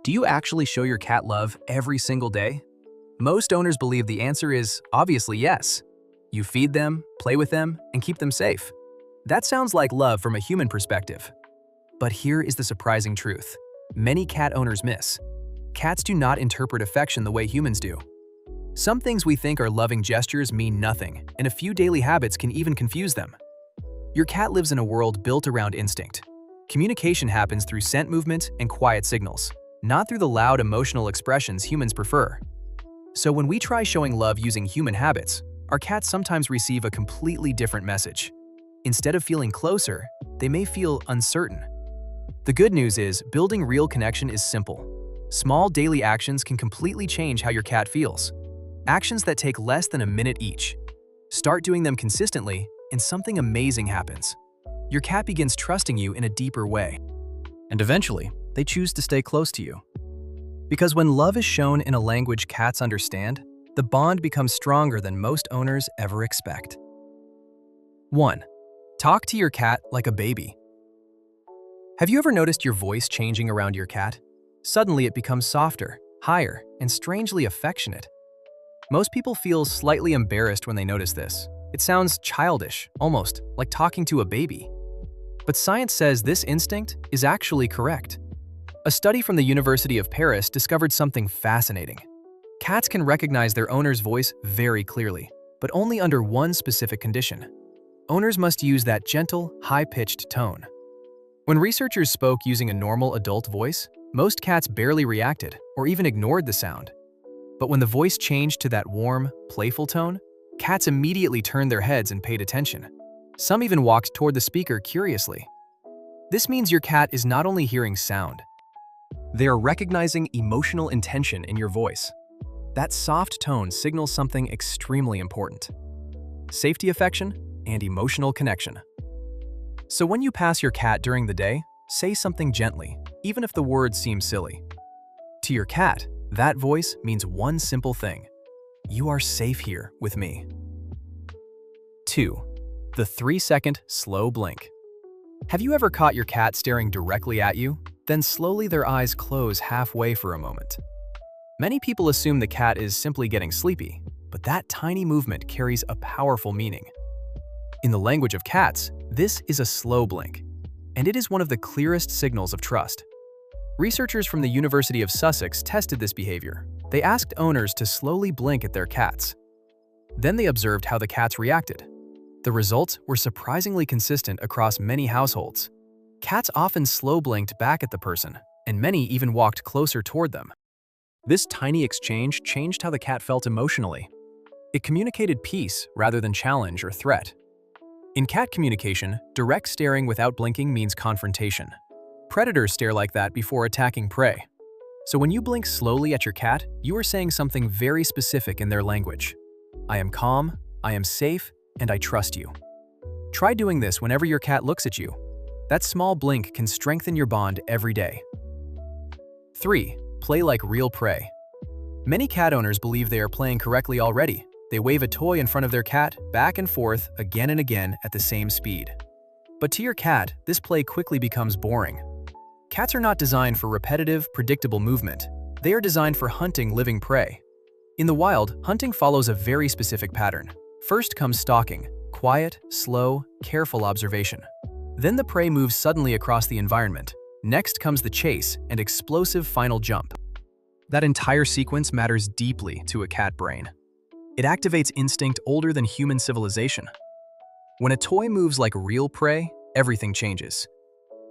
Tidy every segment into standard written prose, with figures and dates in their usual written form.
Do you actually show your cat love every single day? Most owners believe the answer is obviously yes. You feed them, play with them, and keep them safe. That sounds like love from a human perspective. But here is the surprising truth. Many cat owners miss. Cats do not interpret affection the way humans do. Some things we think are loving gestures mean nothing, and a few daily habits can even confuse them. Your cat lives in a world built around instinct. Communication happens through scent movement and quiet signals, not through the loud emotional expressions humans prefer. So when we try showing love using human habits, our cats sometimes receive a completely different message. Instead of feeling closer, they may feel uncertain. The good news is, building real connection is simple. Small daily actions can completely change how your cat feels. Actions that take less than a minute each. Start doing them consistently, and something amazing happens. Your cat begins trusting you in a deeper way. And eventually, they choose to stay close to you. Because when love is shown in a language cats understand, the bond becomes stronger than most owners ever expect. 1. Talk to your cat like a baby. Have you ever noticed your voice changing around your cat? Suddenly it becomes softer, higher, and strangely affectionate. Most people feel slightly embarrassed when they notice this. It sounds childish, almost like talking to a baby. But science says this instinct is actually correct. A study from the University of Paris discovered something fascinating. Cats can recognize their owner's voice very clearly, but only under one specific condition. Owners must use that gentle, high-pitched tone. When researchers spoke using a normal adult voice, most cats barely reacted or even ignored the sound. But when the voice changed to that warm, playful tone, cats immediately turned their heads and paid attention. Some even walked toward the speaker curiously. This means your cat is not only hearing sound, they are recognizing emotional intention in your voice. That soft tone signals something extremely important: safety, affection, and emotional connection. So when you pass your cat during the day, say something gently, even if the words seem silly. To your cat, that voice means one simple thing: you are safe here with me. 2. The 3-second slow blink. Have you ever caught your cat staring directly at you, then slowly their eyes close halfway for a moment? Many people assume the cat is simply getting sleepy, but that tiny movement carries a powerful meaning. In the language of cats, this is a slow blink, and it is one of the clearest signals of trust. Researchers from the University of Sussex tested this behavior. They asked owners to slowly blink at their cats. Then they observed how the cats reacted. The results were surprisingly consistent across many households. Cats often slow blinked back at the person, and many even walked closer toward them. This tiny exchange changed how the cat felt emotionally. It communicated peace rather than challenge or threat. In cat communication, direct staring without blinking means confrontation. Predators stare like that before attacking prey. So when you blink slowly at your cat, you are saying something very specific in their language. I am calm, I am safe, and I trust you. Try doing this whenever your cat looks at you. That small blink can strengthen your bond every day. 3. Play like real prey. Many cat owners believe they are playing correctly already. They wave a toy in front of their cat back and forth again and again at the same speed. But to your cat, this play quickly becomes boring. Cats are not designed for repetitive, predictable movement. They are designed for hunting living prey. In the wild, hunting follows a very specific pattern. First comes stalking, quiet, slow, careful observation. Then the prey moves suddenly across the environment. Next comes the chase and explosive final jump. That entire sequence matters deeply to a cat brain. It activates instinct older than human civilization. When a toy moves like real prey, everything changes.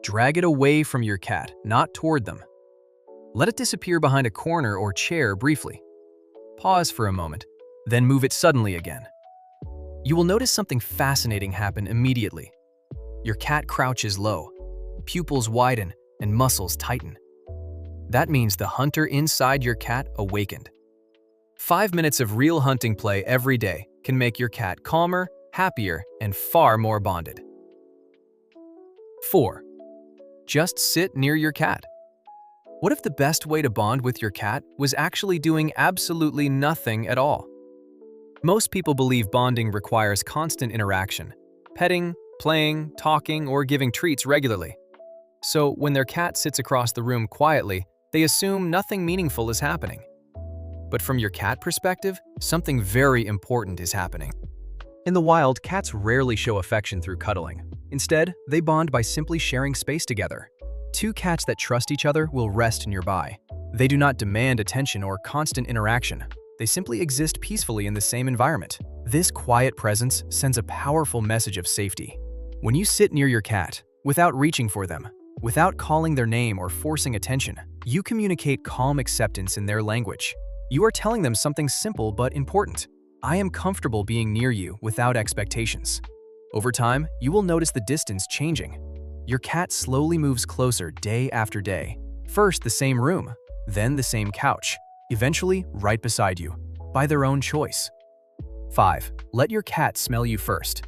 Drag it away from your cat, not toward them. Let it disappear behind a corner or chair briefly. Pause for a moment, then move it suddenly again. You will notice something fascinating happen immediately. Your cat crouches low, pupils widen, and muscles tighten. That means the hunter inside your cat awakened. 5 minutes of real hunting play every day can make your cat calmer, happier, and far more bonded. 4. Just sit near your cat. What if the best way to bond with your cat was actually doing absolutely nothing at all? Most people believe bonding requires constant interaction, petting, playing, talking, or giving treats regularly. So when their cat sits across the room quietly, They assume nothing meaningful is happening. But from your cat perspective, something very important is happening. In the wild, cats rarely show affection through cuddling. Instead, they bond by simply sharing space together. Two cats that trust each other will rest nearby. They do not demand attention or constant interaction. They simply exist peacefully in the same environment. This quiet presence sends a powerful message of safety. When you sit near your cat, without reaching for them, without calling their name or forcing attention, you communicate calm acceptance in their language. You are telling them something simple but important. I am comfortable being near you without expectations. Over time, you will notice the distance changing. Your cat slowly moves closer day after day. First the same room, then the same couch, eventually right beside you, by their own choice. 5. Let your cat smell you first.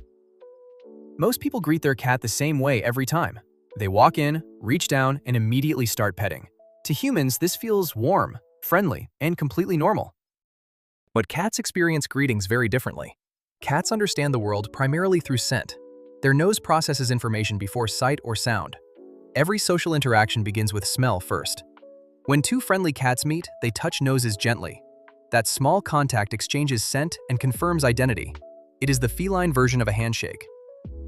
Most people greet their cat the same way every time. They walk in, reach down, and immediately start petting. To humans, this feels warm, friendly, and completely normal. But cats experience greetings very differently. Cats understand the world primarily through scent. Their nose processes information before sight or sound. Every social interaction begins with smell first. When two friendly cats meet, they touch noses gently. That small contact exchanges scent and confirms identity. It is the feline version of a handshake.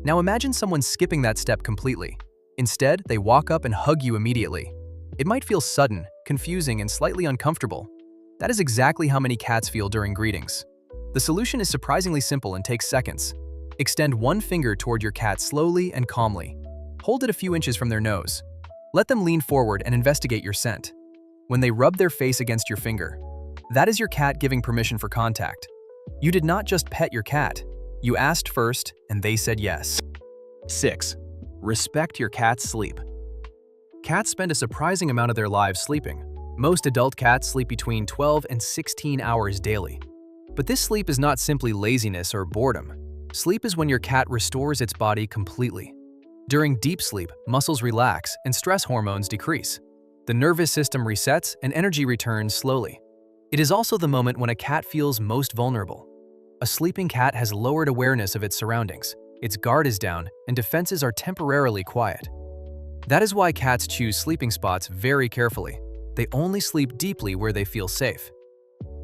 Now imagine someone skipping that step completely. Instead, they walk up and hug you immediately. It might feel sudden, confusing, and slightly uncomfortable. That is exactly how many cats feel during greetings. The solution is surprisingly simple and takes seconds. Extend one finger toward your cat slowly and calmly. Hold it a few inches from their nose. Let them lean forward and investigate your scent. When they rub their face against your finger, that is your cat giving permission for contact. You did not just pet your cat. You asked first, and they said yes. 6. Respect your cat's sleep. Cats spend a surprising amount of their lives sleeping. Most adult cats sleep between 12 and 16 hours daily. But this sleep is not simply laziness or boredom. Sleep is when your cat restores its body completely. During deep sleep, muscles relax and stress hormones decrease. The nervous system resets and energy returns slowly. It is also the moment when a cat feels most vulnerable. A sleeping cat has lowered awareness of its surroundings. Its guard is down and defenses are temporarily quiet. That is why cats choose sleeping spots very carefully. They only sleep deeply where they feel safe.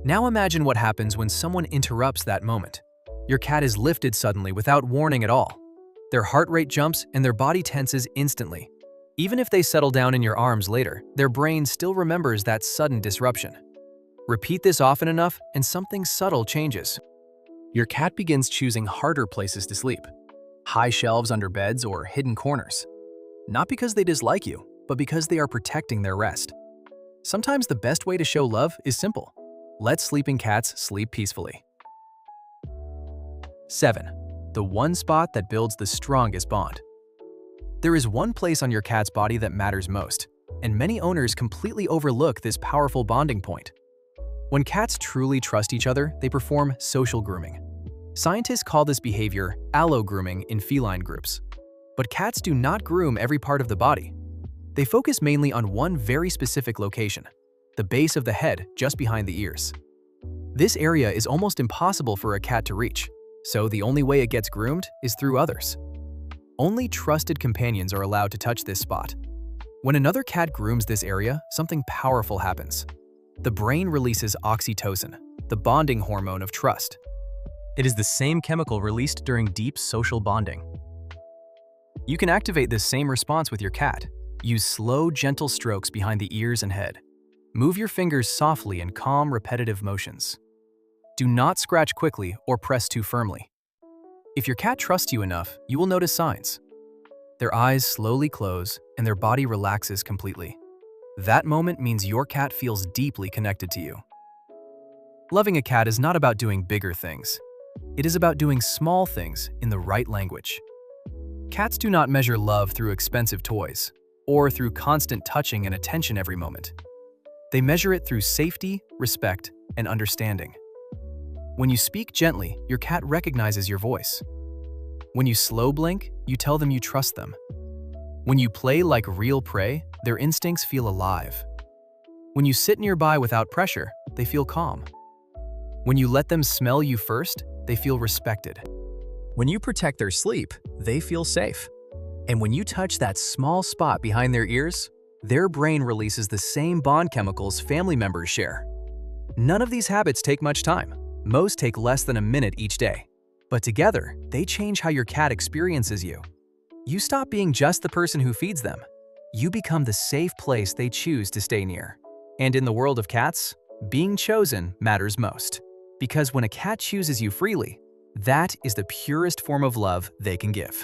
Now imagine what happens when someone interrupts that moment. Your cat is lifted suddenly without warning at all. Their heart rate jumps and their body tenses instantly. Even if they settle down in your arms later, their brain still remembers that sudden disruption. Repeat this often enough and something subtle changes. Your cat begins choosing harder places to sleep. High shelves under beds or hidden corners. Not because they dislike you, but because they are protecting their rest. Sometimes the best way to show love is simple. Let sleeping cats sleep peacefully. 7. The one spot that builds the strongest bond. There is one place on your cat's body that matters most, and many owners completely overlook this powerful bonding point. When cats truly trust each other, they perform social grooming. Scientists call this behavior allo-grooming in feline groups. But cats do not groom every part of the body. They focus mainly on one very specific location, the base of the head just behind the ears. This area is almost impossible for a cat to reach, so the only way it gets groomed is through others. Only trusted companions are allowed to touch this spot. When another cat grooms this area, something powerful happens. The brain releases oxytocin, the bonding hormone of trust. It is the same chemical released during deep social bonding. You can activate this same response with your cat. Use slow, gentle strokes behind the ears and head. Move your fingers softly in calm, repetitive motions. Do not scratch quickly or press too firmly. If your cat trusts you enough, you will notice signs. Their eyes slowly close and their body relaxes completely. That moment means your cat feels deeply connected to you. Loving a cat is not about doing bigger things. It is about doing small things in the right language. Cats do not measure love through expensive toys or through constant touching and attention every moment. They measure it through safety, respect, and understanding. When you speak gently, your cat recognizes your voice. When you slow blink, you tell them you trust them. When you play like real prey, their instincts feel alive. When you sit nearby without pressure, they feel calm. When you let them smell you first, they feel respected. When you protect their sleep, they feel safe. And when you touch that small spot behind their ears, Their brain releases the same bond chemicals family members share. None of these habits take much time. Most take less than a minute each day. But together, they change how your cat experiences you. You stop being just the person who feeds them. You become the safe place they choose to stay near. And in the world of cats, being chosen matters most. Because when a cat chooses you freely, that is the purest form of love they can give.